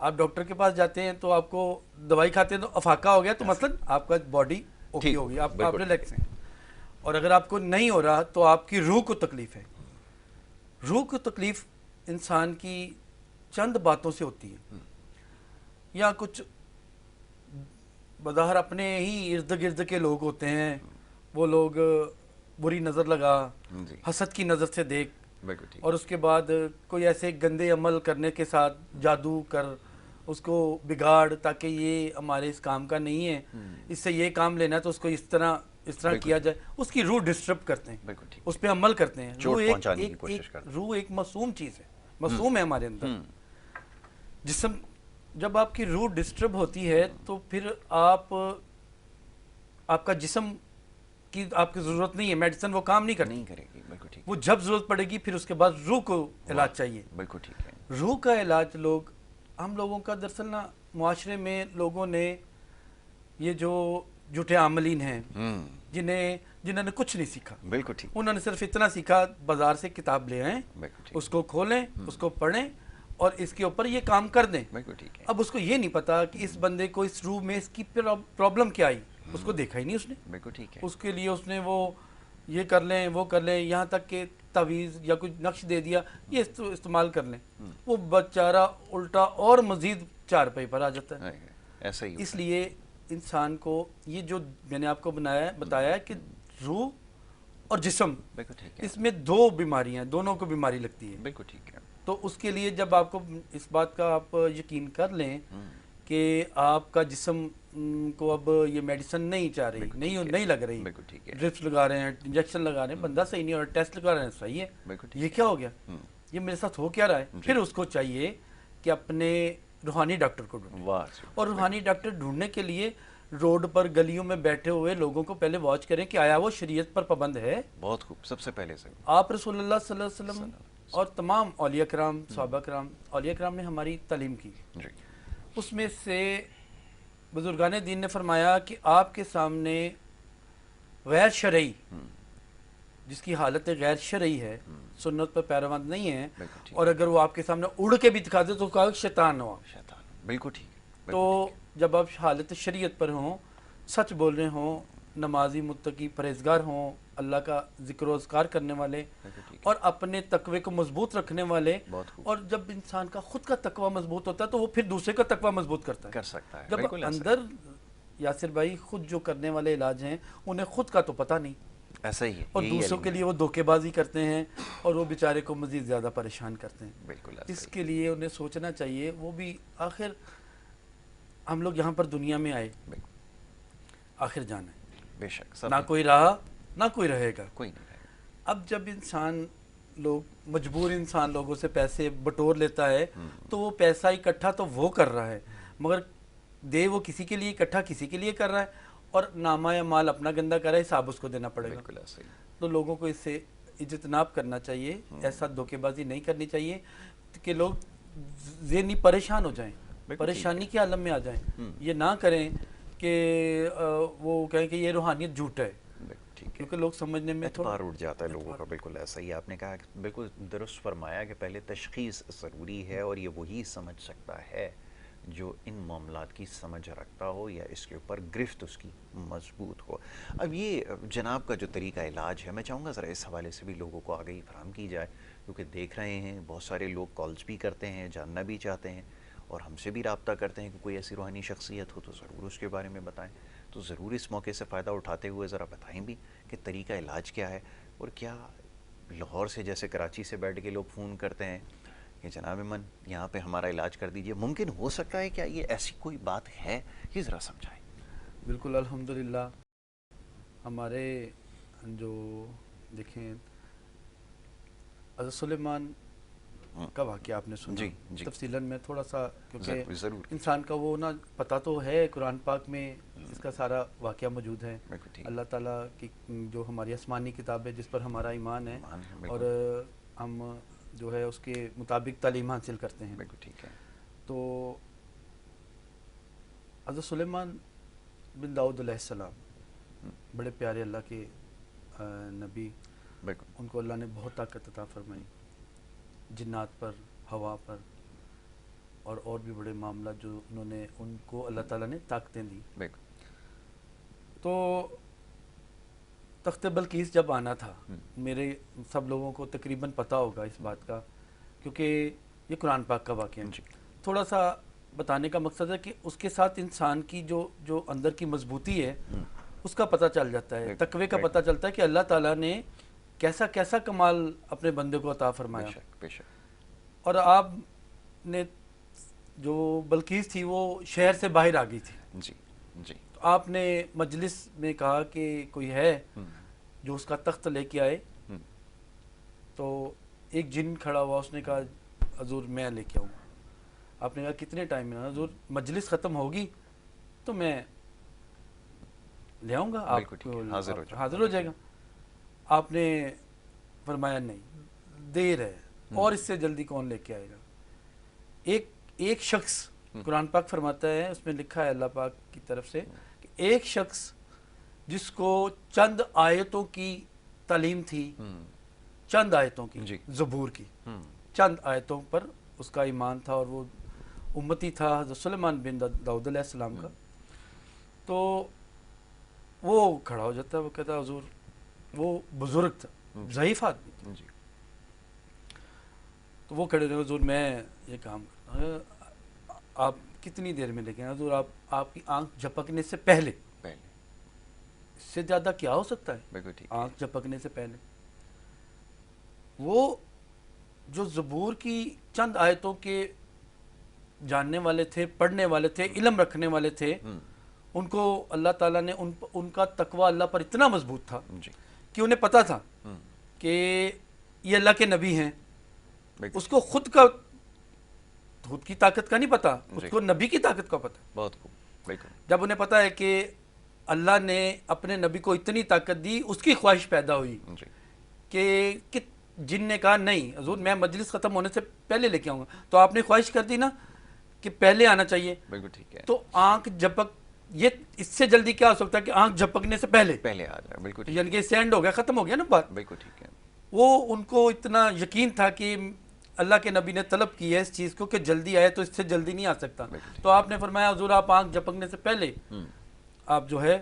آپ ڈاکٹر کے پاس جاتے ہیں تو آپ کو دوائی کھاتے ہیں تو افاقہ ہو گیا تو مثلاً آپ کا باڈی اوکے ہوگی, آپ ریلیکس ہیں. اور اگر آپ کو نہیں ہو رہا تو آپ کی روح کو تکلیف ہے. روح کو تکلیف انسان کی چند باتوں سے ہوتی ہے, یا کچھ بظاہر اپنے ہی ارد گرد کے لوگ ہوتے ہیں, وہ لوگ بری نظر لگا, حسد کی نظر سے دیکھ, اور اس کے بعد کوئی ایسے گندے عمل کرنے کے ساتھ جادو کر اس کو بگاڑ, تاکہ یہ ہمارے اس کام کا نہیں ہے, اس سے یہ کام لینا ہے تو اس کو اس طرح کیا جائے, اس کی روح ڈسٹرب کرتے ہیں, اس پہ عمل کرتے ہیں. روح ایک معصوم چیز ہے, معصوم ہے ہمارے اندر. جسم جب آپ کی روح ڈسٹرب ہوتی ہے تو پھر آپ کا جسم کی آپ کی ضرورت نہیں ہے, میڈیسن وہ کام نہیں کرے گی. وہ جب ضرورت پڑے گی پھر اس کے بعد روح کو علاج چاہیے. روح کا علاج ہم لوگوں کا دراصل نا معاشرے میں لوگوں نے یہ جو جھوٹے عاملین ہیں جنہوں نے کچھ نہیں سیکھا, انہوں نے صرف اتنا سیکھا بازار سے کتاب لے آئیں, اس کو کھولیں, اس کو پڑھیں اور اس کے اوپر یہ کام کر دیں. اب اس کو یہ نہیں پتا کہ اس بندے کو اس روح میں اس کی پرابلم کیا آئی, اس کو دیکھا ہی نہیں اس نے. اس کے لیے اس نے وہ یہ کر لیں وہ کر لیں, یہاں تک کہ تعویذ یا کچھ نقش دے دیا یہ استعمال کر لیں, وہ بیچارہ الٹا اور مزید 4 پے پر آ جاتا ہے. اس لیے انسان کو یہ جو میں نے آپ کو بتایا ہے کہ روح اور جسم, اس میں 2 بیماریاں ہیں, دونوں کو بیماری لگتی ہے. تو اس کے لیے جب آپ کو اس بات کا آپ یقین کر لیں کہ آپ کا جسم کو اب یہ میڈیسن نہیں چاہ رہی, نہیں لگ رہی, ڈرپس لگا رہے ہیں, انجیکشن لگا رہے ہیں, بندہ صحیح نہیں, اور ٹیسٹ لگا رہے ہیں صحیح ہے, یہ کیا ہو گیا, یہ میرے ساتھ ہو کیا رہا ہے. پھر اس کو چاہیے کہ اپنے روحانی ڈاکٹر کو ڈھونڈے, اور روحانی ڈاکٹر ڈھونڈنے کے لیے روڈ پر گلیوں میں بیٹھے ہوئے لوگوں کو پہلے واچ کریں کہ آیا وہ شریعت پر پابند ہے. بہت خوب, سب سے پہلے سے آپ رسول اللہ صلی اللہ علیہ وسلم اور تمام اولیاء کرام, صحابہ کرام, اولیاء کرام نے ہماری تعلیم کی. اس میں سے بزرگان دین نے فرمایا کہ آپ کے سامنے غیر شرعی, جس کی حالت غیر شرعی ہے, سنت پر پیروان نہیں ہے, اور اگر وہ آپ کے سامنے اڑ کے بھی دکھا دے تو کہا شیطان ہوا. بالکل ٹھیک. تو جب آپ حالت شریعت پر ہوں, سچ بول رہے ہوں, نمازی متقی پرہیزگار ہوں, اللہ کا ذکر و اذکار کرنے والے اور اپنے تقوی کو مضبوط رکھنے والے, اور جب انسان کا خود کا تقوی مضبوط ہوتا ہے تو وہ پھر دوسرے کا تقوی مضبوط کرتا ہے. جب اندر یاسر بھائی خود جو کرنے والے علاج ہیں انہیں خود کا تو پتہ نہیں, ایسا ہی ہے, اور دوسروں کے لیے وہ دھوکے بازی کرتے ہیں اور وہ بیچارے کو مزید زیادہ پریشان کرتے ہیں. اس کے لیے انہیں سوچنا چاہیے, وہ بھی آخر ہم لوگ یہاں پر دنیا میں آئے, آخر جانا ہے, بے شک, نہ کوئی رہا نہ کوئی رہے گا. کوئی نہیں رہے گا. اب جب انسان مجبور انسان لوگوں سے پیسے بٹور لیتا ہے تو وہ پیسہ اکٹھا تو وہ کر رہا ہے, مگر دے وہ کسی کے لیے اکٹھا کسی کے لیے کر رہا ہے, اور نامہ یا مال اپنا گندہ کر رہا ہے, حساب اس کو دینا پڑے گا. تو لوگوں کو اس سے اجتناب کرنا چاہیے, ایسا دھوکے بازی نہیں کرنی چاہیے کہ لوگ ذہنی پریشان ہو جائیں, پریشانی کے عالم میں آ جائیں. یہ نہ کریں کہ وہ کہیں کہ یہ روحانیت جھوٹ ہے, کیونکہ لوگ سمجھنے میں اعتبار اٹھ جاتا ہے لوگوں کا. بالکل ایسا ہی آپ نے کہا, بالکل درست فرمایا کہ پہلے تشخیص ضروری ہے, اور یہ وہی سمجھ سکتا ہے جو ان معاملات کی سمجھ رکھتا ہو یا اس کے اوپر گرفت اس کی مضبوط ہو. اب یہ جناب کا جو طریقہ علاج ہے, میں چاہوں گا ذرا اس حوالے سے بھی لوگوں کو آگاہی فراہم کی جائے, کیونکہ دیکھ رہے ہیں بہت سارے لوگ کالز بھی کرتے ہیں, جاننا بھی چاہتے ہیں, اور ہم سے بھی رابطہ کرتے ہیں کہ کوئی ایسی روحانی شخصیت ہو تو ضرور اس کے بارے میں بتائیں. تو ضرور اس موقع سے فائدہ اٹھاتے ہوئے ذرا بتائیں بھی کہ طریقہ علاج کیا ہے, اور کیا لاہور سے جیسے کراچی سے بیٹھ کے لوگ فون کرتے ہیں کہ جناب من یہاں پہ ہمارا علاج کر دیجئے, ممکن ہو سکتا ہے کیا یہ ایسی کوئی بات ہے, یہ ذرا سمجھائیں. بالکل الحمدللہ. ہمارے جو دیکھیں حضرت سلیمان کا واقعہ آپ نے سنا, تفصیلاً میں تھوڑا سا, کیونکہ انسان کا وہ نا پتہ تو ہے, قرآن پاک میں اس کا سارا واقعہ موجود ہے. اللہ تعالیٰ کی جو ہماری آسمانی کتاب ہے جس پر ہمارا ایمان ہے, اور ہم جو ہے اس کے مطابق تعلیم حاصل کرتے ہیں. تو حضرت سلیمان بن داؤد علیہ السلام بڑے پیارے اللہ کے نبی, ان کو اللہ نے بہت طاقت عطا فرمائی, جنات پر, ہوا پر, اور بھی بڑے معاملات جو انہوں نے ان کو اللہ تعالیٰ نے طاقتیں دی. بالکل. تو تخت بلقیس جب آنا تھا, میرے سب لوگوں کو تقریباً پتہ ہوگا اس بات کا, کیونکہ یہ قرآن پاک کا واقعہ ہے. جی. تھوڑا سا بتانے کا مقصد ہے کہ اس کے ساتھ انسان کی جو اندر کی مضبوطی ہے اس کا پتہ چل جاتا ہے, تقوی کا پتہ چلتا ہے کہ اللہ تعالیٰ نے کیسا کیسا کمال اپنے بندے کو عطا فرمایا. بے شک. اور آپ نے جو بلقیس تھی وہ شہر سے باہر آ گئی تھی. جی جی. تو آپ نے مجلس میں کہا کہ کوئی ہے جو اس کا تخت لے کے آئے. تو ایک جن کھڑا ہوا, اس نے کہا حضور میں لے کے آؤں. آپ نے کہا کتنے ٹائم میں؟ حضور مجلس ختم ہوگی تو میں لے آؤں گا, آپ حاضر ہو جائے گا. آپ نے فرمایا نہیں, دیر ہے, اور اس سے جلدی کون لے کے آئے گا. ایک شخص, قرآن پاک فرماتا ہے, اس میں لکھا ہے اللہ پاک کی طرف سے کہ ایک شخص جس کو چند آیتوں کی تعلیم تھی, چند آیتوں کی, زبور کی چند آیتوں پر اس کا ایمان تھا, اور وہ امتی تھا حضرت سلیمان بن داؤد علیہ السلام کا. تو وہ کھڑا ہو جاتا ہے, وہ کہتا ہے حضور, وہ بزرگ تھا, ضعیف آدمی تھا. تو وہ کھڑے رہے, حضور میں یہ کام کرتا ہوں, آپ کتنی دیر میں لے کے آئے؟ حضور آپ کی آنکھ جھپکنے سے پہلے. اس سے زیادہ کیا ہو سکتا ہے آنکھ جھپکنے سے پہلے. وہ جو زبور کی چند آیتوں کے جاننے والے تھے, پڑھنے والے تھے, علم رکھنے والے تھے, ان کو اللہ تعالیٰ نے ان کا تقوی اللہ پر اتنا مضبوط تھا کہ انہیں پتا تھا کہ یہ اللہ کے نبی ہیں. اس کو خود کی طاقت کا نہیں پتا, اس کو نبی کی طاقت کا پتا. بہت خوب. جب انہیں پتا ہے کہ اللہ نے اپنے نبی کو اتنی طاقت دی, اس کی خواہش پیدا ہوئی کہ جن نے کہا نہیں حضور میں مجلس ختم ہونے سے پہلے لے کے آؤں گا. تو آپ نے خواہش کر دی نا کہ پہلے آنا چاہیے. تو آنکھ جھپک, یہ اس سے جلدی کیا ہو سکتا ہے کہ آنکھ جھپکنے سے پہلے آ جائے. بالکل. یعنی کہ سینڈ ہو گیا, ختم ہو گیا نا بات. بالکل ٹھیک ہے. وہ ان کو اتنا یقین تھا کہ اللہ کے نبی نے طلب کی ہے اس چیز کو کہ جلدی آئے, تو اس سے جلدی نہیں آ سکتا. تو آپ نے فرمایا حضور آپ آنکھ جھپکنے سے پہلے آپ جو ہے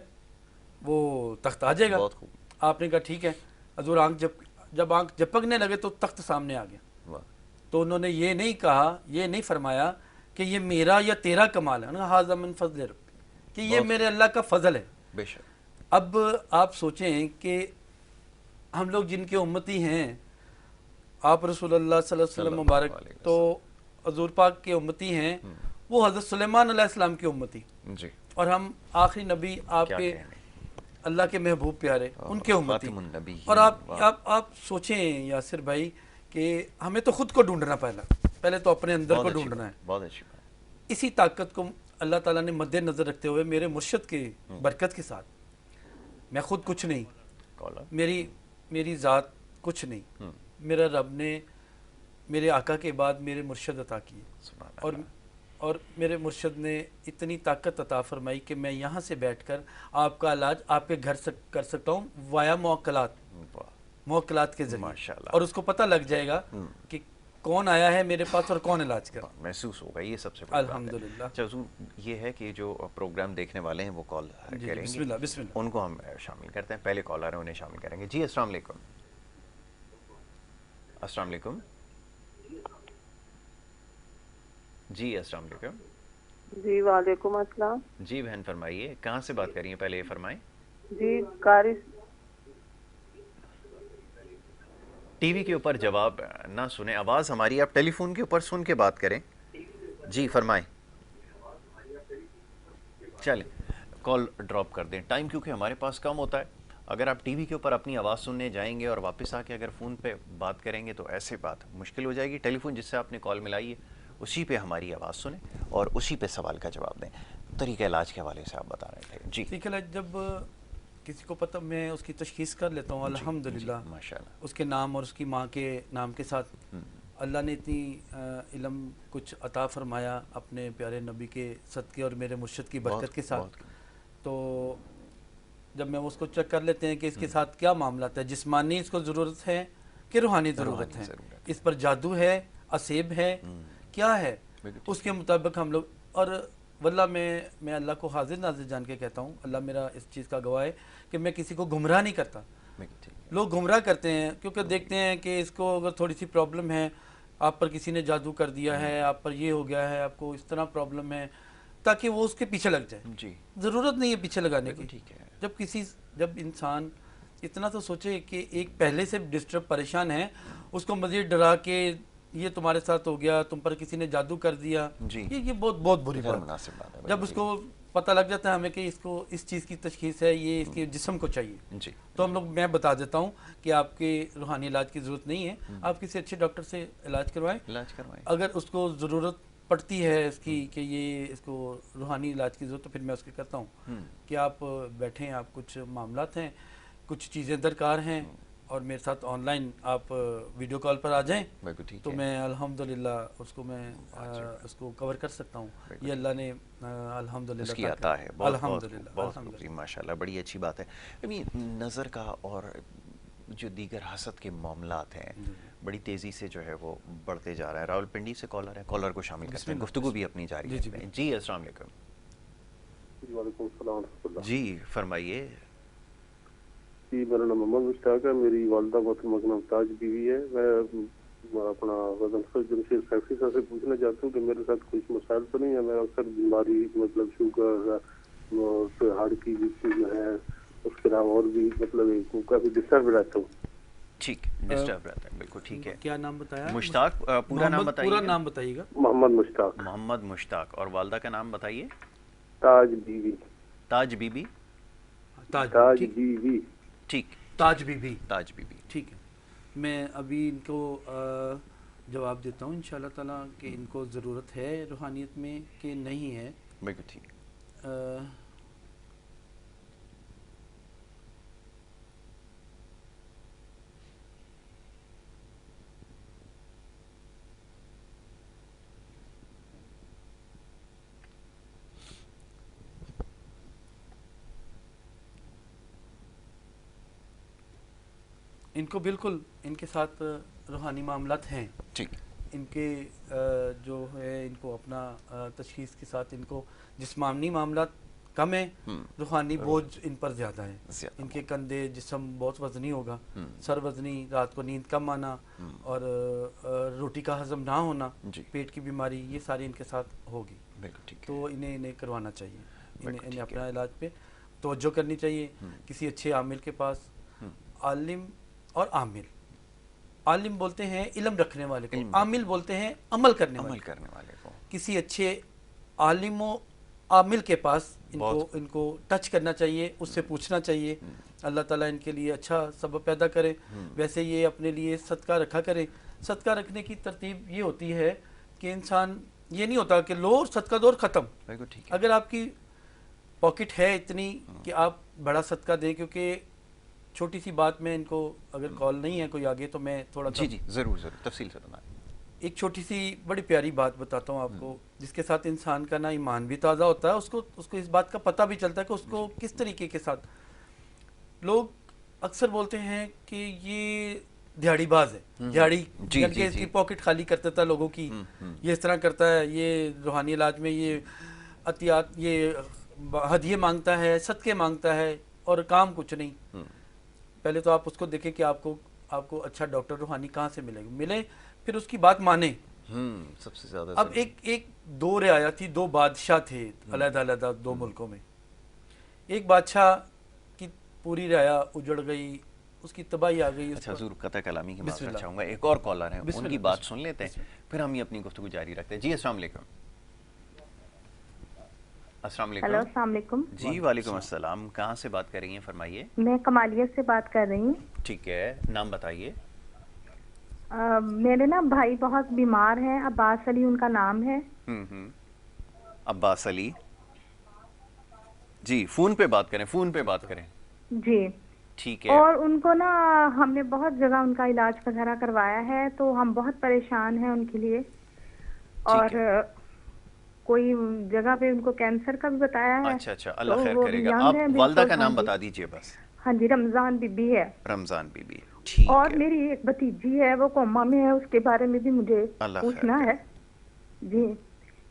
وہ تخت آ جائے گا. آپ نے کہا ٹھیک ہے. حضور جب آنکھ جھپکنے لگے تو تخت سامنے آ گیا. تو انہوں نے یہ نہیں کہا, یہ نہیں فرمایا کہ یہ میرا یا تیرا کمال ہے, ھذا من فضل ربی, کہ یہ میرے اللہ کا فضل ہے. بے شک. اب آپ سوچیں کہ ہم لوگ جن کے امتی ہیں, آپ رسول اللہ صلی اللہ علیہ وسلم مبارک تو حضور پاک کے امتی ہیں, وہ حضرت سلیمان علیہ السلام کی امتی, اور ہم آخری نبی آپ کے اللہ کے محبوب پیارے ان کے امتی. اور آپ سوچیں یاسر بھائی کہ ہمیں تو خود کو ڈھونڈنا, پہلے تو اپنے اندر کو ڈھونڈنا ہے. بہت اچھی بات. اسی طاقت کو اللہ تعالیٰ نے مد نظر رکھتے ہوئے میرے مرشد کی برکت کے ساتھ, میں خود کچھ نہیں, میری ذات کچھ نہیں, میرا رب نے میرے آقا کے بعد میرے مرشد عطا کیے, اور میرے مرشد نے اتنی طاقت عطا فرمائی کہ میں یہاں سے بیٹھ کر آپ کا علاج آپ کے گھر سے کر سکتا ہوں وایا موکلات کے ذریعے, اور اس کو پتہ لگ جائے گا کہ کون آیا ہے میرے پاس اور کون علاج کر. محسوس ہوگا, یہ سب سے بڑی بات ہے. الحمدللہ. اچھا حضور, یہ ہے کہ جو پروگرام دیکھنے والے ہیں وہ کال کریں گے, بسم اللہ, ان کو ہم شامل کرتے ہیں. پہلے کالر ہیں انہیں شامل کریں گے. جی السلام علیکم. السلام علیکم. جی السلام علیکم. جی وعلیکم السلام. جی بہن فرمائیے, کہاں سے بات کر رہی ہیں, پہلے یہ فرمائیں. جی قاری. ٹی وی کے اوپر جواب نہ سنیں, آواز ہماری آپ ٹیلی فون کے اوپر سن کے بات کریں. جی فرمائیں. چلیں کال ڈراپ کر دیں, ٹائم کیونکہ ہمارے پاس کم ہوتا ہے. اگر آپ ٹی وی کے اوپر اپنی آواز سننے جائیں گے اور واپس آ کے اگر فون پہ بات کریں گے تو ایسے بات مشکل ہو جائے گی. ٹیلی فون جس سے آپ نے کال ملائی ہے اسی پہ ہماری آواز سنیں اور اسی پہ سوال کا جواب دیں. طریقہ علاج کے حوالے سے آپ بتا رہے تھے. جی طریقہ علاج جب کسی کو پتہ, میں اس کی تشخیص کر لیتا ہوں الحمدللہ. ماشاءاللہ. اس کے نام اور اس کی ماں کے نام کے ساتھ اللہ نے اتنی علم کچھ عطا فرمایا اپنے پیارے نبی کے صدقے اور میرے مرشد کی برکت کے ساتھ. تو جب میں اس کو چیک کر لیتے ہیں کہ اس کے ساتھ کیا معاملات ہے, جسمانی اس کو ضرورت ہے کہ روحانی ضرورت ہے, اس پر جادو ہے, اسیب ہے, کیا ہے, اس کے مطابق ہم لوگ. اور واللہ میں اللہ کو حاضر ناظر جان کے کہتا ہوں, اللہ میرا اس چیز کا گواہ ہے کہ میں کسی کو گمراہ نہیں کرتا. لوگ گمراہ کرتے ہیں کیونکہ دیکھتے ہیں کہ اس کو اگر تھوڑی سی پرابلم ہے, آپ پر کسی نے جادو کر دیا ہے, آپ پر یہ ہو گیا ہے, آپ کو اس طرح پرابلم ہے, تاکہ وہ اس کے پیچھے لگ جائے. جی ضرورت نہیں ہے پیچھے لگانے کی. ٹھیک ہے. جب انسان اتنا تو سوچے کہ ایک پہلے سے ڈسٹرب پریشان ہے, اس کو مزید ڈرا کے یہ تمہارے ساتھ ہو گیا, تم پر کسی نے جادو کر دیا, یہ بہت بہت بری بات ہے. جب اس کو پتہ لگ جاتا ہے ہمیں کہ اس کو اس چیز کی تشخیص ہے, یہ اس کے جسم کو چاہیے, تو ہم لوگ, میں بتا دیتا ہوں کہ آپ کے روحانی علاج کی ضرورت نہیں ہے, آپ کسی اچھے ڈاکٹر سے علاج کروائیں. اگر اس کو ضرورت پڑتی ہے اس کی کہ یہ اس کو روحانی علاج کی ضرورت, تو پھر میں اس کے کرتا ہوں کہ آپ بیٹھیں, آپ کچھ معاملات ہیں, کچھ چیزیں درکار ہیں, اور میرے ساتھ آن لائن آپ ویڈیو کال پر آ جائیں, تو میں الحمدللہ اس کو میں اس کو کور کر سکتا ہوں. یہ اللہ نے الحمدللہ اس کی عطا ہے. بہت ماشاءاللہ, بڑی اچھی بات ہے. ابھی نظر کا اور جو دیگر حسد کے معاملات ہیں بڑی تیزی سے جو ہے وہ بڑھتے جا رہا ہے. راول پنڈی سے کالر ہے, کالر کو شامل کرتے ہیں, گفتگو بھی اپنی جاری رکھتے ہیں. جی السلام علیکم. وعلیکم السلام ورحمۃ اللہ. جی فرمائیے. جی میرا نام محمد مشتاق ہے, میری والدہ محترمہ کا نام تاج بیوی ہے. میں اپنا جمشید فیکٹری صاحب سے پوچھنا چاہتا ہوں کہ میرے ساتھ کچھ مسائل تو نہیں ہے. میں اکثر بیماری مطلب شوگر اور ہارٹ کی جو ہے, اس کے علاوہ اور بھی مطلب کافی ڈسٹرب رہتا ہوں. ٹھیک, ڈسٹرب رہتا ہے, بالکل ٹھیک ہے. کیا نام بتایا؟ مشتاق. پورا نام بتائیے. پورا نام بتائیے گا. محمد مشتاق. محمد مشتاق. اور والدہ کا نام بتائیے. تاج بیوی. تاج بی بی. تاج بیوی. ٹھیک, تاج بی بی. تاج بی بی. ٹھیک ہے, میں ابھی ان کو جواب دیتا ہوں انشاءاللہ تعالیٰ کہ ان کو ضرورت ہے روحانیت میں کہ نہیں ہے. بالکل ٹھیک. ان کو بالکل ان کے ساتھ روحانی معاملات ہیں. ٹھیک. ان کے جو ہے ان کو اپنا تشخیص کے ساتھ ان کو جسمانی معاملات کم ہیں, روحانی بوجھ ان پر زیادہ ہے. ان کے کندھے, جسم بہت وزنی ہوگا, سر وزنی, رات کو نیند کم آنا, اور روٹی کا ہضم نہ ہونا, پیٹ کی بیماری, یہ ساری ان کے ساتھ ہوگی. تو انہیں کروانا چاہیے, انہیں اپنا علاج پہ توجہ کرنی چاہیے. کسی اچھے عامل کے پاس, عالم اور عامل, عالم بولتے ہیں علم رکھنے والے کو, عامل بولتے ہیں عمل کرنے والے کو. کسی اچھے عالم و عامل کے پاس ان کو ٹچ کرنا چاہیے, اس سے پوچھنا چاہیے. اللہ تعالیٰ ان کے لیے اچھا سبب پیدا کرے. ویسے یہ اپنے لیے صدقہ رکھا کریں. صدقہ رکھنے کی ترتیب یہ ہوتی ہے کہ انسان, یہ نہیں ہوتا کہ لو صدقہ دو اور ختم. اگر آپ کی پاکٹ ہے اتنی کہ آپ بڑا صدقہ دیں, کیونکہ چھوٹی سی بات میں ان کو, اگر کال نہیں ہے کوئی آگے تو میں تھوڑا جی ضرور تفصیل سے بتائیں. ایک چھوٹی سی بڑی پیاری بات بتاتا ہوں آپ کو, جس کے ساتھ انسان کا نا ایمان بھی تازہ ہوتا ہے, اس کو اس بات کا پتہ بھی چلتا ہے کہ اس کو کس طریقے کے ساتھ. لوگ اکثر بولتے ہیں کہ یہ دیہڑی باز ہے, دیہڑی کر کے اس کی پاکٹ خالی کرتا تھا لوگوں کی, یہ اس طرح کرتا ہے, یہ روحانی علاج میں یہ عطیات, یہ ہدیے مانگتا ہے, صدقے مانگتا ہے, اور کام کچھ نہیں. پہلے تو آپ اس کو دیکھیں کہ آپ کو اچھا ڈاکٹر روحانی کہاں سے ملے, پھر اس کی بات مانیں. سب سے زیادہ اب ایک دو رعایا تھی, دو بادشاہ تھے علیحدہ علیحدہ دو ملکوں میں. ایک بادشاہ کی پوری رعایا اجڑ گئی, اس کی تباہی آ گئی. اچھا حضور قطع کلامی کی معافی چاہوں گا, ایک اور کالر ہیں, ان کی بات سن لیتے ہیں, پھر ہم یہ اپنی گفتگو جاری رکھتے ہیں. جی السلام علیکم. السلام علیکم. ہیلو السلام علیکم. جی وعلیکم السلام. کہاں سے بات کر رہی ہیں, فرمائیے. میں کمالیت سے بات کر رہی ہوں. ٹھیک ہے, نام بتائیے. میرے نا بھائی بہت بیمار ہیں, عباس علی ان کا نام ہے. عباس علی. جی فون پہ بات کریں. جی ٹھیک ہے. اور ان کو نا ہم نے بہت جگہ ان کا علاج وغیرہ کروایا ہے, تو ہم بہت پریشان ہیں ان کے لیے. اور کوئی جگہ پہ ان کو کینسر کا بھی بتایا ہے. اچھا اللہ خیر کرے گا. آپ والدہ کا نام بتا دیجئے بس. ہاں جی, رمضان بی بی ہے. رمضان بی بی. ٹھیک ہے. اور میری ایک بھتیجی ہے, وہ کوما میں ہے, اس کے بارے میں بھی مجھے پوچھنا ہے. جی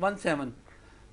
17।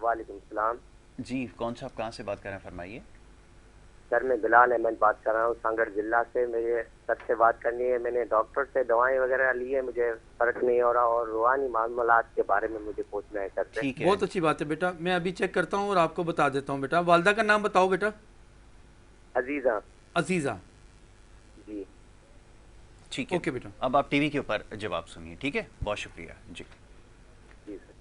وعلیکم السلام جی کون صاحب کہاں سے بات کر رہے ہیں فرمائیے. سر. میں بلال احمد بات کر رہا ہوں سانگڑ ضلع سے. مجھے سر سے بات کرنی ہے. میں نے ڈاکٹر سے دوائیں وغیرہ لی ہے, مجھے فرق نہیں ہو رہا, اور روحانی معاملات کے بارے میں مجھے پوچھنا ہے سر سے. ٹھیک ہے بہت اچھی بات ہے بیٹا, میں ابھی چیک کرتا ہوں اور آپ کو بتا دیتا ہوں. بیٹا والدہ کا نام بتاؤ بیٹا. عزیزہ. عزیزہ. جی ٹھیک ہے. اوکے بیٹا. اب آپ ٹی وی کے اوپر جواب سنیے. ٹھیک ہے, بہت شکریہ. جی جی سر.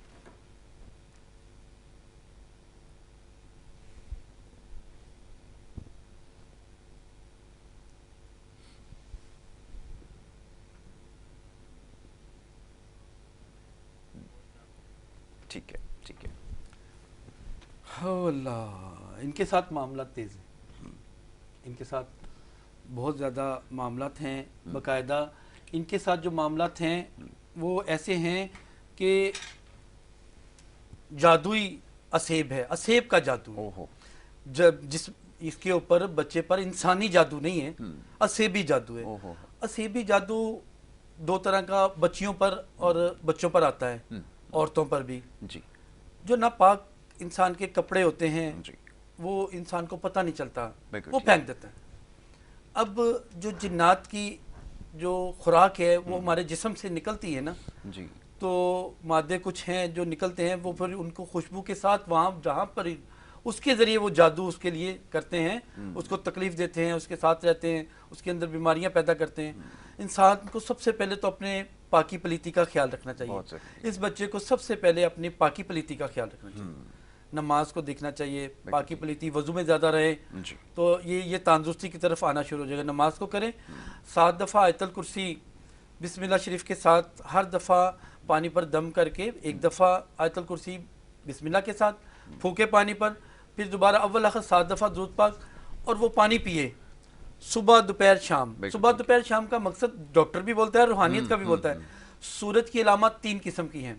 ٹھیک ہے. ٹھیک ہے. اللہ, ان کے ساتھ معاملات تیز ہیں, ان کے ساتھ بہت زیادہ معاملات ہیں. باقاعدہ ان کے ساتھ جو معاملات ہیں وہ ایسے ہیں کہ جادوئی اسیب ہے, اسیب کا جادو ہے. اوہو. جب جس اس کے اوپر بچے پر انسانی جادو نہیں ہے, اسیبی جادو ہے. اوہو. اسیبی جادو دو طرح کا بچیوں پر اور بچوں پر آتا ہے, عورتوں پر بھی. جی جو ناپاک انسان کے کپڑے ہوتے ہیں جی وہ انسان کو پتہ نہیں چلتا, بالکل وہ ٹھیک. پھینک دیتا ہے. اب جو جنات کی جو خوراک ہے وہ ہمارے جسم سے نکلتی ہے نا, جی تو مادے کچھ ہیں جو نکلتے ہیں, وہ پھر ان کو خوشبو کے ساتھ وہاں جہاں پر اس کے ذریعے وہ جادو اس کے لیے کرتے ہیں, اس کو تکلیف دیتے ہیں, اس کے ساتھ رہتے ہیں, اس کے اندر بیماریاں پیدا کرتے ہیں. انسان کو سب سے پہلے تو اپنے پاکی پلیتی کا خیال رکھنا چاہیے. بہت ضروری. اس بچے کو سب سے پہلے اپنی پاکی پلیتی کا خیال رکھنا چاہیے. نماز کو دیکھنا چاہیے, پاکی پلیتی, وضو میں زیادہ رہے جی تو یہ تندرستی کی طرف آنا شروع ہو جائے گا. نماز کو کریں, 7 دفعہ آیت الکرسی بسم اللہ شریف کے ساتھ, ہر دفعہ پانی پر دم کر کے 1 دفعہ آیت الکرسی بسم اللہ کے ساتھ پھونکے پانی پر, پھر دوبارہ اول آخر 7 دفعہ درود پاک, اور وہ پانی پیے صبح دوپہر شام. صبح دوپہر شام کا مقصد ڈاکٹر بھی بولتا ہے, روحانیت کا بھی بولتا ہے. سورج کی علامات 3 قسم کی ہیں,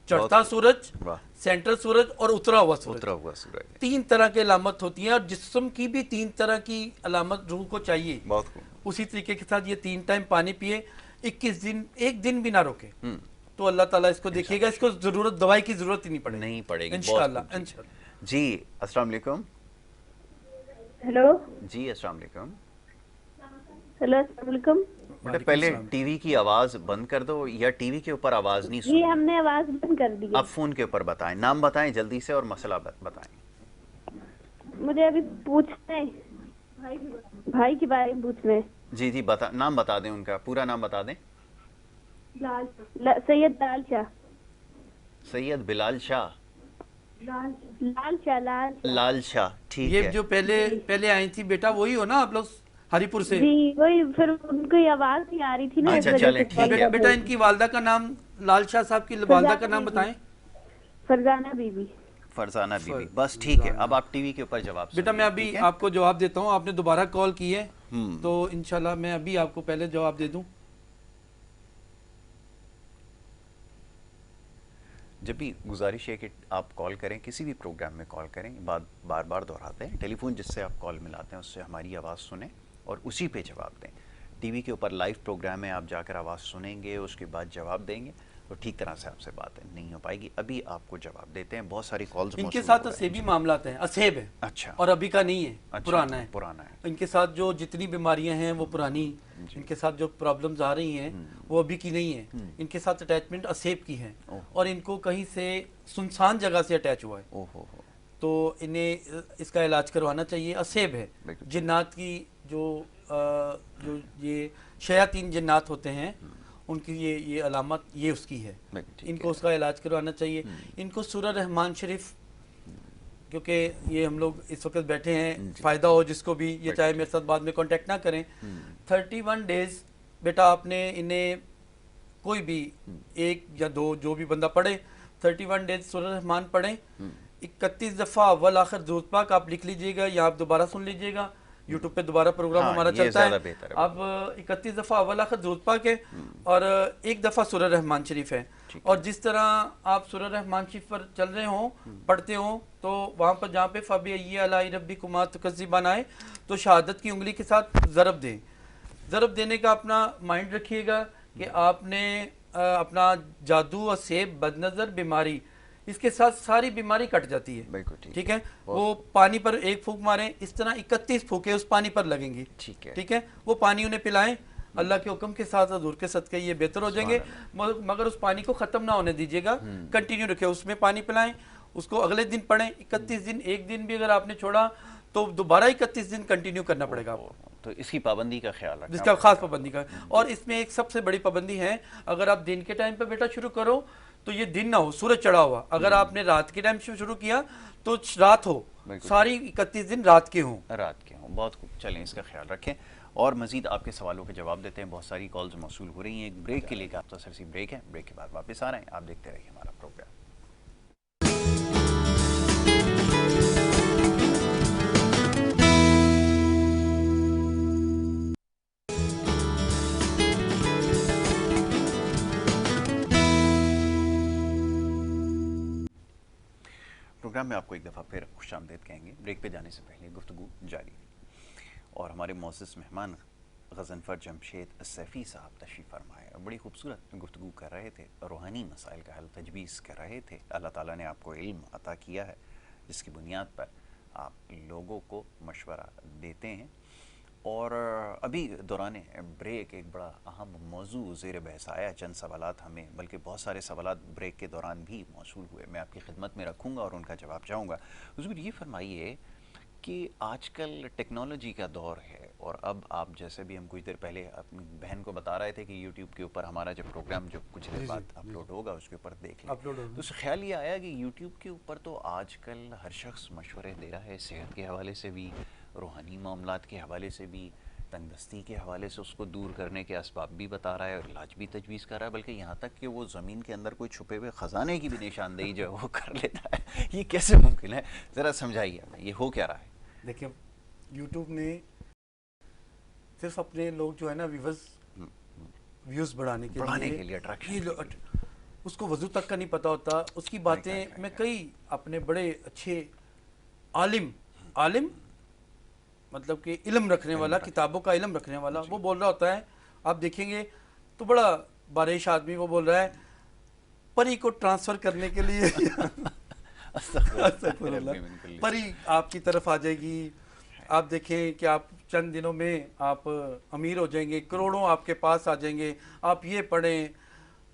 چڑھتا سورج, سینٹرل سورج اور اترا ہوا سورج. اترا ہوا سورج 3 طرح کے علامت ہوتی ہیں, اور جسم کی بھی 3 طرح کی علامت روح کو چاہیے. بہت خوب. اسی طریقے کے ساتھ یہ 3 ٹائم پانی پیے, 21 دن, 1 دن بھی نہ روکے, تو اللہ تعالیٰ اس کو دیکھیے گا, اس کو ضرورت دوائی کی ضرورت ہی نہیں پڑے, نہیں پڑے گی انشاءاللہ. انشاءاللہ. جی السلام علیکم. ہیلو. جی السلام علیکم. ہیلو السلام علیکم. بیٹا پہلے ٹی وی کی آواز بند کر دو, یا ٹی وی کے اوپر آواز نہیں جی سنی. ہم نے آواز بند کر دی. آپ فون کے اوپر بتائیں, نام بتائیں جلدی سے اور مسئلہ بتائیں. مجھے ابھی پوچھنا ہے, بھائی کے بارے میں پوچھنا ہے. جی جی نام بتا دیں, ان کا پورا نام بتا دیں. سید لال شاہ. سید بلال شاہ. لال شاہ. لال شاہ. ٹھیک ہے. یہ جو پہلے آئی تھی بیٹا وہی ہو نا آپ لوگ ہری پور سے؟ جی وہی, پھر ان کی آواز نہیں آ رہی تھی نا. اچھا چلیں ٹھیک ہے. بیٹا ان کی والدہ کا نام, لال شاہ صاحب کی والدہ کا نام بتائیں. فرزانہ بی بی. فرزانہ بی بی. بس ٹھیک ہے, اب آپ ٹی وی کے اوپر جواب بیٹا میں ابھی آپ کو جواب دیتا ہوں. آپ نے دوبارہ کال کی ہے تو انشاءاللہ میں ابھی آپ کو پہلے جواب دے دوں. جب بھی گزارش ہے کہ آپ کال کریں, کسی بھی پروگرام میں کال کریں, بار بار دہراتے ہیں, ٹیلی فون جس سے آپ کال ملاتے ہیں اس سے ہماری آواز سنیں اور اسی پہ جواب دیں. ٹی وی کے اوپر لائیو پروگرام ہے, آپ جا کر آواز سنیں گے, اس کے بعد جواب دیں گے تو ٹھیک طرح سے آپ سے بات نہیں ہو پائے گی. ابھی آپ کو جواب دیتے ہیں. بہت ساری کالز ان کے ساتھ اسیبی معاملات ہیں, اسیب ہے. اچھا. اور ابھی کا نہیں ہے, پرانا ہے. پرانا ہے. ان کے ساتھ جو جتنی بیماریاں ہیں وہ پرانی, ان کے ساتھ جو پرابلمز آ رہی ہیں وہ ابھی کی نہیں ہیں. ان کے ساتھ اٹیچمنٹ اسیب کی ہے, اور ان کو کہیں سے سنسان جگہ سے اٹیچ ہوا ہے, تو انہیں اس کا علاج کروانا چاہیے. اسیب ہے, جنات کی جو یہ شیاطین جنات ہوتے ہیں ان کی یہ علامت یہ اس کی ہے. ان کو اس کا علاج کروانا چاہیے. ان کو سورہ رحمان شریف, کیونکہ یہ ہم لوگ اس وقت بیٹھے ہیں, فائدہ ہو جس کو بھی, یہ چاہے میرے ساتھ بعد میں کانٹیکٹ نہ کریں. 31 ڈیز بیٹا آپ نے انہیں کوئی بھی 1 یا 2 جو بھی بندہ پڑھے, 31 ڈیز سورہ رحمان پڑھیں. 31 دفعہ اول آخر درود پاک آپ لکھ لیجئے گا, یا آپ دوبارہ سن لیجئے گا, یوٹیوب پہ دوبارہ پروگرام ہمارا چلتا ہے. اب 31 دفعہ اول آخر درود پاک ہے, اور 1 دفعہ سورہ رحمان شریف ہے. اور جس طرح آپ سورہ رحمان شریف پر چل رہے ہوں, پڑھتے ہوں, تو وہاں پر جہاں پہ فَبِأَيِّ آلَاءِ رَبِّكُمَا تُكَذِّبَانِ آئے تو شہادت کی انگلی کے ساتھ ضرب دیں. ضرب دینے کا اپنا مائنڈ رکھیے گا کہ آپ نے اپنا جادو, اسیب, بد نظر, بیماری, اس کے ساتھ ساری بیماری کٹ جاتی ہے. بالکل ٹھیک ہے. وہ پانی پر ایک پھونک ماریں, اس طرح 31 پھونکیں اس پانی پر لگیں گی. ٹھیک ہے. وہ پانی انہیں پلائیں اللہ کے حکم کے ساتھ, حضور کے صدقے یہ بہتر ہو جائیں گے. مگر اس پانی کو ختم نہ ہونے دیجیے گا, کنٹینیو رکھیں, اس میں پانی پلائیں, اس کو اگلے دن پڑھیں. 31 دن, ایک دن بھی اگر آپ نے چھوڑا تو دوبارہ 31 دن کنٹینیو کرنا پڑے گا آپ کو. تو اس کی پابندی کا خیال رکھنا, جس کا خاص پابندی کا. اور اس میں ایک سب سے بڑی پابندی ہے, اگر آپ دن کے ٹائم پہ بیٹا شروع کرو تو یہ دن نہ ہو سورج چڑھا ہوا. اگر آپ نے رات کے ٹائم سے شروع کیا تو رات ہو, ساری 31 دن رات کے ہوں. بہت خوب. چلیں اس کا خیال رکھیں اور مزید آپ کے سوالوں کے جواب دیتے ہیں. بہت ساری کالز موصول ہو رہی ہیں. ایک بریک کے لیے کا مختصر سی بریک ہے, بریک کے بعد واپس آ رہے ہیں. آپ دیکھتے رہیے ہمارا پروگرام. پروگرام میں آپ کو ایک دفعہ پھر خوش آمدید کہیں گے. بریک پہ جانے سے پہلے گفتگو جاری اور ہمارے معزز مہمان غضنفر جمشید السیفی صاحب تشریف فرمائے. بڑی خوبصورت گفتگو کر رہے تھے, روحانی مسائل کا حل تجویز کر رہے تھے. اللہ تعالیٰ نے آپ کو علم عطا کیا ہے جس کی بنیاد پر آپ لوگوں کو مشورہ دیتے ہیں. اور ابھی دوران بریک ایک بڑا اہم موضوع زیر بحث آیا. چند سوالات ہمیں, بلکہ بہت سارے سوالات بریک کے دوران بھی موصول ہوئے, میں آپ کی خدمت میں رکھوں گا اور ان کا جواب چاہوں گا. حضور یہ فرمائیے کہ آج کل ٹیکنالوجی کا دور ہے اور اب آپ جیسے بھی ہم کچھ دیر پہلے اپنی بہن کو بتا رہے تھے کہ یوٹیوب کے اوپر ہمارا جو پروگرام جو کچھ دیر بعد اپلوڈ ہوگا اس کے اوپر دیکھ لیں. تو اس خیال یہ آیا کہ یوٹیوب کے اوپر تو آج کل ہر شخص مشورے دے رہا ہے, صحت کے حوالے سے بھی, روحانی معاملات کے حوالے سے بھی, تنگ دستی کے حوالے سے اس کو دور کرنے کے اسباب بھی بتا رہا ہے اور علاج بھی تجویز کر رہا ہے, بلکہ یہاں تک کہ وہ زمین کے اندر کوئی چھپے ہوئے خزانے کی بھی نشاندہی جو ہے وہ کر لیتا ہے. یہ کیسے ممکن ہے, ذرا سمجھائیے ہمیں, یہ ہو کیا رہا ہے؟ دیکھیں یوٹیوب نے صرف اپنے لوگ جو ہے نا ویوز بڑھانے کے لیے اس کو وضو تک کا نہیں پتا ہوتا. اس کی باتیں میں کئی اپنے بڑے اچھے عالم مطلب کہ علم رکھنے والا, کتابوں کا علم رکھنے والا, وہ بول رہا ہوتا ہے, آپ دیکھیں گے تو بڑا بارش آدمی وہ بول رہا ہے پری کو ٹرانسفر کرنے کے لیے پری آپ کی طرف آ جائے گی, آپ دیکھیں کہ آپ چند دنوں میں آپ امیر ہو جائیں گے, کروڑوں آپ کے پاس آ جائیں گے, آپ یہ پڑھیں.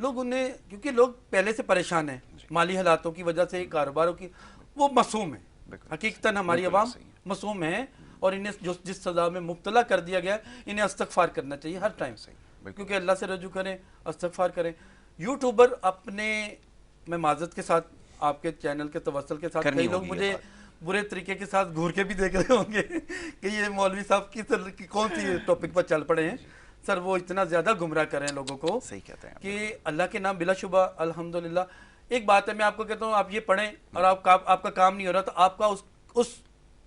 لوگ انہیں, کیونکہ لوگ پہلے سے پریشان ہیں مالی حالاتوں کی وجہ سے, کاروباروں کی, وہ معصوم ہیں حقیقتاً, ہماری عوام معصوم ہیں اور انہیں جس سزا میں مبتلا کر دیا گیا انہیں استغفار کرنا چاہیے ہر ٹائم, کیونکہ اللہ سے رجوع کریں, استغفار کریں. یوٹیوبر اپنے, میں معذرت کے ساتھ آپ کے چینل کے توسل کے ساتھ, کئی لوگ مجھے برے طریقے کے ساتھ گھور کے بھی دیکھ رہے ہوں گے کہ یہ مولوی صاحب کی کون سی ٹاپک پر چل پڑے ہیں. سر وہ اتنا زیادہ گمراہ کر رہے ہیں لوگوں کو کہ اللہ کے نام بلا شبہ الحمدللہ. ایک بات ہے, میں آپ کو کہتا ہوں, آپ یہ پڑھیں اور آپ کا کام نہیں ہو رہا تو آپ کا اس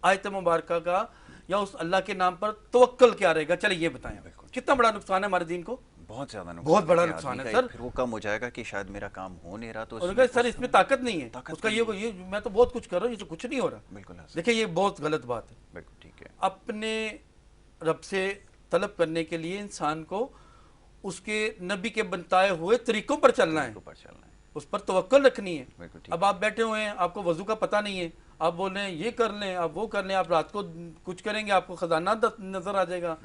آیت مبارکہ کا یا اس اللہ کے نام پر توکل کیا رہے گا. چلے یہ بتائیں کتنا بڑا نقصان ہے ہمارے دین کو. بہت زیادہ نقصان, بہت بڑا نقصان ہے سر. پھر وہ کم ہو جائے گا کہ شاید میرا کام ہو نہیں رہا تو سر اس میں طاقت نہیں ہے. اس کا یہ میں تو بہت کچھ کر رہا ہوں, یہ تو کچھ نہیں ہو رہا. بالکل دیکھیں یہ بہت غلط بات ہے. بالکل ٹھیک ہے. اپنے رب سے طلب کرنے کے لیے انسان کو اس کے نبی کے بتائے ہوئے طریقوں پر چلنا ہے, اس پر توکل رکھنی ہے. اب آپ بیٹھے ہوئے ہیں, آپ کو وضو کا پتہ نہیں ہے, آپ بول رہے ہیں یہ کر لیں, آپ وہ کر لیں, آپ رات کو کچھ کریں گے, آپ کو خزانہ نظر آ جائے گا.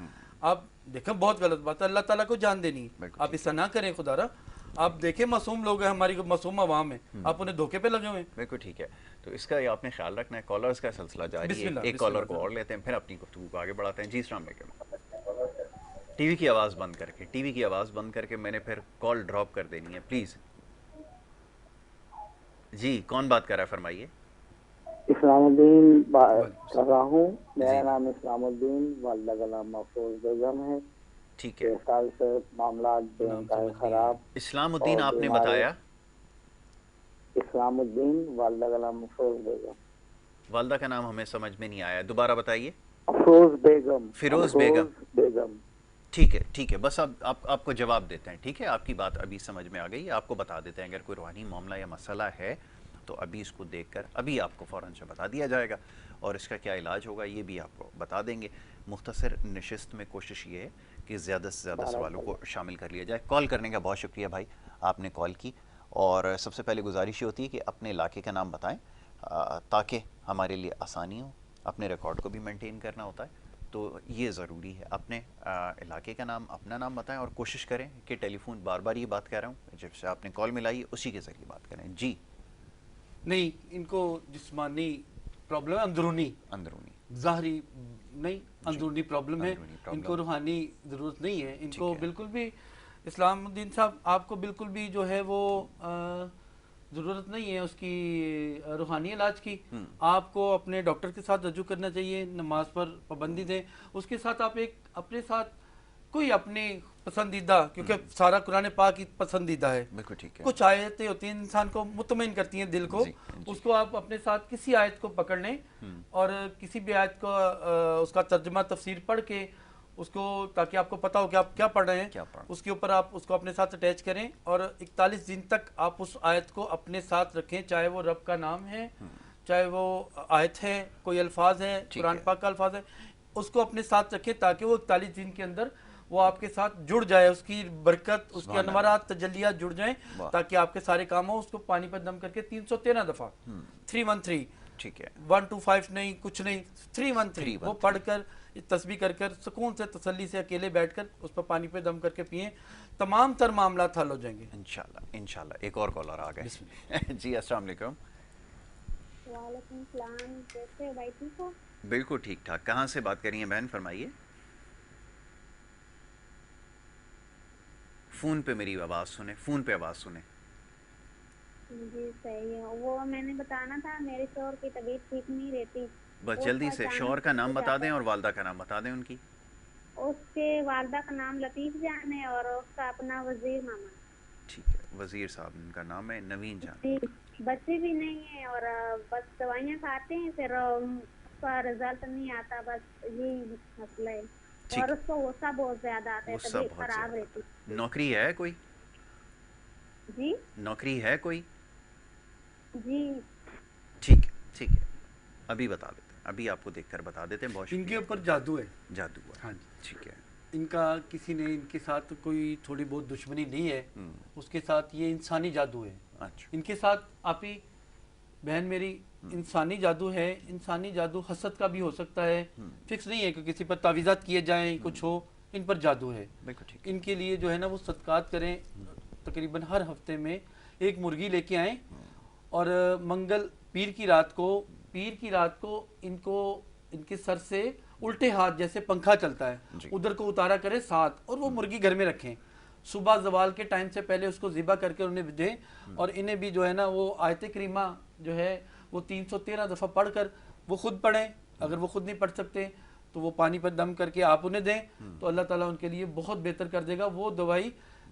آپ دیکھیں بہت غلط بات ہے, اللہ تعالیٰ کو جان دینی ہے, آپ ایسا نہ کریں خدا را. آپ دیکھیں معصوم لوگ ہیں, ہماری معصوم عوام ہیں, آپ انہیں دھوکے پہ لگے ہوئے ہیں. بالکل ٹھیک ہے. تو اس کا آپ نے خیال رکھنا ہے. کالرز کا سلسلہ جاری ہے, ایک کالر کو اور لیتے ہیں, پھر اپنی گفتگو کو آگے بڑھاتے ہیں. جی السلام علیکم. ٹی وی کی آواز بند کر کے میں نے پھر کال ڈراپ کر دینی ہے پلیز. جی کون بات کر رہا ہے, فرمائیے. اسلام الدین بات کر رہا ہوں. میرا نام اسلام الدین, والدہ کا نام محفوظ بیگم ہے. ٹھیک ہے. 6 سال سے معاملات بے انتہائی خراب. اسلام الدین آپ نے بتایا. اسلام الدین, والدہ کا نام محفوظ بیگم. والدہ کا نام ہمیں سمجھ میں نہیں آیا, دوبارہ بتائیے. فیروز بیگم. ٹھیک ہے. بس آپ کو جواب دیتے ہیں. ٹھیک ہے, آپ کی بات ابھی سمجھ میں آ گئی. آپ کو بتا دیتے ہیں اگر کوئی روحانی معاملہ یا مسئلہ ہے تو ابھی اس کو دیکھ کر ابھی آپ کو فوراً سے بتا دیا جائے گا, اور اس کا کیا علاج ہوگا یہ بھی آپ کو بتا دیں گے. مختصر نشست میں کوشش یہ ہے کہ زیادہ سے زیادہ سوالوں کو شامل کر لیا جائے. کال کرنے کا بہت شکریہ بھائی, آپ نے کال کی اور سب سے پہلے گزارش یہ ہوتی ہے کہ اپنے علاقے کا نام بتائیں تاکہ ہمارے لیے آسانی ہو. اپنے ریکارڈ کو بھی مینٹین کرنا ہوتا ہے تو یہ ضروری ہے. اپنے علاقے کا نام اپنا نام بتائیں اور کوشش کریں کہ ٹیلی فون بار بار یہ بات کہہ رہا ہوں جب سے آپ نے کال ملائی اسی کے ذریعے بات کریں. جی نہیں، ان کو جسمانی پرابلم ہے، اندرونی ظاہری نہیں، اندرونی پرابلم ہے. اندرونی ان پرابلم. کو روحانی ضرورت نہیں ہے. ان ٹھیک کو ہے. بالکل بھی اسلام الدین صاحب آپ کو بالکل بھی جو ہے وہ ضرورت نہیں ہے اس کی روحانی علاج کی. آپ کو اپنے ڈاکٹر کے ساتھ رجوع کرنا چاہیے، نماز پر پابندی دیں. اس کے ساتھ آپ ایک اپنے ساتھ کوئی اپنی پسندیدہ، کیونکہ سارا قرآن پاک کی پسندیدہ ہے، بالکل ٹھیک ہے. کچھ آیتیں ہوتی ہیں انسان کو مطمئن کرتی ہیں دل کو، اس کو آپ اپنے ساتھ کسی آیت کو پکڑ لیں اور کسی بھی آیت کو اس کا ترجمہ تفسیر پڑھ کے اس کو، تاکہ آپ کو پتہ ہو کہ آپ کیا پڑھ رہے ہیں، اس کے اوپر آپ اس کو اپنے ساتھ اٹیچ کریں اور 41 دن تک آپ اس آیت کو اپنے ساتھ رکھیں، چاہے وہ رب کا نام ہے، چاہے وہ آیت ہے، کوئی الفاظ ہے، قرآن پاک کا الفاظ ہے، اس کو اپنے ساتھ رکھیں تاکہ وہ 41 دن کے اندر وہ آپ کے ساتھ جڑ جائے، اس کی برکت، اس کے انوارات، تجلیات جڑ جائیں تاکہ آپ کے سارے کام ہوں. اس کو پانی پر دم کر کے 313 دفعہ 313 ٹھیک ہے، 125 نہیں، کچھ نہیں، 313 وہ پڑھ کر تسبیح کر کر سکون سے تسلی سے اکیلے بیٹھ کر اس پر پانی پہ دم کر کے پئیں، تمام تر معاملات حل ہو جائیں گے انشاءاللہ. انشاءاللہ. ایک اور کالر آ گئے. جی السلام علیکم. وعلیکم السلام، کیسے ہو بھائی؟ ٹھیک ہو؟ بالکل ٹھیک ٹھاک. کہاں سے بات کر رہی ہیں بہن؟ فرمائیے. فون پہ میری آواز سنیں، فون پہ آواز سنیں. جی صحیح ہے. وہ میں نے بتانا تھا، میرے شوہر کی طبیعت ٹھیک نہیں رہتی. بس جلدی سے شوہر کا نام بتا دیں اور والدہ کا نام بتا دیں ان کی. اس کے والدہ کا نام لطیف جان ہے اور اس کا اپنا وزیر ماما. ٹھیک ہے، وزیر صاحب ان کا نام ہے، نوین جان. جی، بچے بھی نہیں ہیں اور بس دوائیاں کھاتے ہیں، پھر اس کا رزلٹ نہیں آتا، بس یہی مسئلہ ہے. اور اس کو غصہ بہت زیادہ آتا ہے، طبیعت خراب رہتی. نوکری ہے کوئی؟ جی نوکری ہے کوئی؟ جی ٹھیک ہے ٹھیک ہے، ابھی بتا دیتے ہیں، ابھی آپ کو دیکھ کر بتا دیتے ہیں. بہت ان کے اوپر جادو ہے. جادو ہے. ہاں جی، ٹھیک ہے. ان کا کسی نے ان کے ساتھ کوئی تھوڑی بہت دشمنی نہیں ہے، اس کے ساتھ یہ انسانی جادو ہے. اچھا. ان کے ساتھ آپ ہی بہن میری انسانی جادو ہے. انسانی جادو حسد کا بھی ہو سکتا ہے، فکس نہیں ہے کہ کسی پر تعویذات کیے جائیں، کچھ ہو، ان پر جادو ہے. بالکل ٹھیک. ان کے لیے جو ہے نا وہ صدقات کریں، تقریباً ہر ہفتے میں ایک مرغی لے کے آئیں اور منگل پیر کی رات کو ان کے سر سے الٹے ہاتھ جیسے پنکھا چلتا ہے ادھر کو اتارا کریں 7 اور وہ مرغی گھر میں رکھیں. صبح زوال کے ٹائم سے پہلے اس کو ذبح کر کے انہیں دیں اور انہیں بھی جو ہے نا وہ آیت کریمہ جو ہے وہ 313 دفعہ پڑھ کر وہ خود پڑھیں. اگر وہ خود نہیں پڑھ سکتے تو وہ پانی پر دم کر کے آپ انہیں دیں تو اللہ تعالیٰ ان کے لیے بہت بہتر کر دے گا. وہ دوائی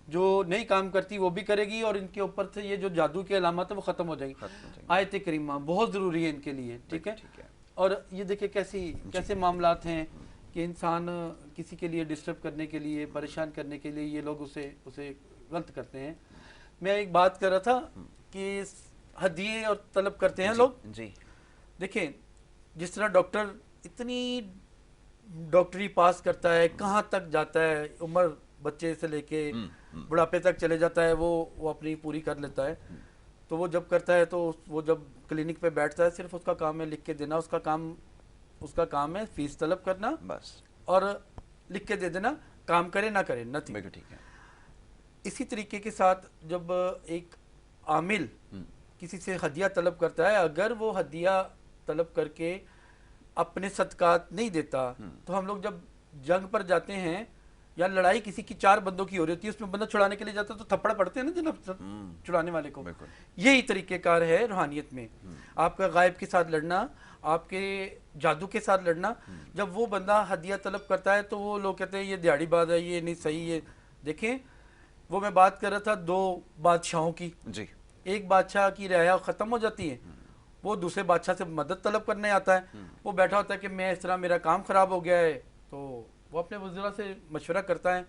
جو نہیں کام کرتی وہ بھی کرے گی اور ان کے اوپر سے یہ جو جادو کی علامات ہے وہ ختم ہو جائیں گی. آیت کریمہ بہت ضروری ہے ان کے لیے. ٹھیک ہے. اور یہ دیکھیں کیسے معاملات ہیں کہ انسان کسی کے لیے ڈسٹرب کرنے کے لیے، پریشان کرنے کے لیے یہ لوگ اسے غلط کرتے ہیں. میں ایک بات کر رہا تھا کہ ہدیے اور طلب کرتے ہیں لوگ. جی دیکھیں جس طرح ڈاکٹر اتنی ڈاکٹری پاس کرتا ہے، کہاں تک جاتا ہے، عمر بچے سے لے کے بڑھاپے تک چلے جاتا ہے، وہ اپنی پوری کر لیتا ہے. تو وہ جب کرتا ہے تو وہ جب کلینک پہ بیٹھتا ہے صرف اس کا کام ہے لکھ کے دینا. اس کا کام ہے فیس طلب کرنا بس اور لکھ کے دے دینا، کام کرے نہ کرے نہ. ٹھیک ہے. اسی طریقے کے ساتھ جب ایک عامل کسی سے ہدیہ طلب کرتا ہے، اگر وہ ہدیہ طلب کر کے اپنے صدقات نہیں دیتا تو ہم لوگ جب جنگ پر جاتے ہیں یا لڑائی کسی کی 4 بندوں کی ہو رہی ہوتی ہے، اس میں بندہ چھڑانے کے لیے جاتا ہے تو تھپڑ پڑتے ہیں نا جناب چھڑانے والے کو. یہی طریقہ کار ہے روحانیت میں. آپ کا غائب کے ساتھ لڑنا، آپ کے جادو کے ساتھ لڑنا. جب وہ بندہ ہدیہ طلب کرتا ہے تو وہ لوگ کہتے ہیں یہ دیہڑی بات ہے، یہ نہیں صحیح ہے. دیکھیں وہ میں بات کر رہا تھا 2 بادشاہوں کی. جی. ایک بادشاہ کی رعایا ختم ہو جاتی ہے، وہ دوسرے بادشاہ سے مدد طلب کرنے آتا ہے. وہ بیٹھا ہوتا ہے کہ میں اس طرح میرا کام خراب ہو گیا ہے، تو وہ اپنے وزراء سے مشورہ کرتا ہے.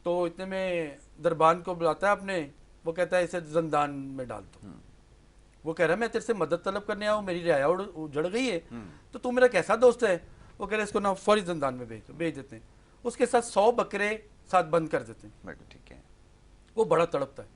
تو اتنے میں دربان کو بلاتا ہے اپنے، وہ کہتا ہے اسے زندان میں ڈال دو. وہ کہہ رہا ہے میں تیرے سے مدد طلب کرنے آؤں، میری رعایا اجڑ گئی ہے، تو میرا کیسا دوست ہے. وہ کہہ رہے اس کو نا فوری زندان میں بھیج دیتے ہیں. اس کے ساتھ 100 بکرے ساتھ بند کر دیتے ہیں. ٹھیک ہے. وہ بڑا تڑپتا ہے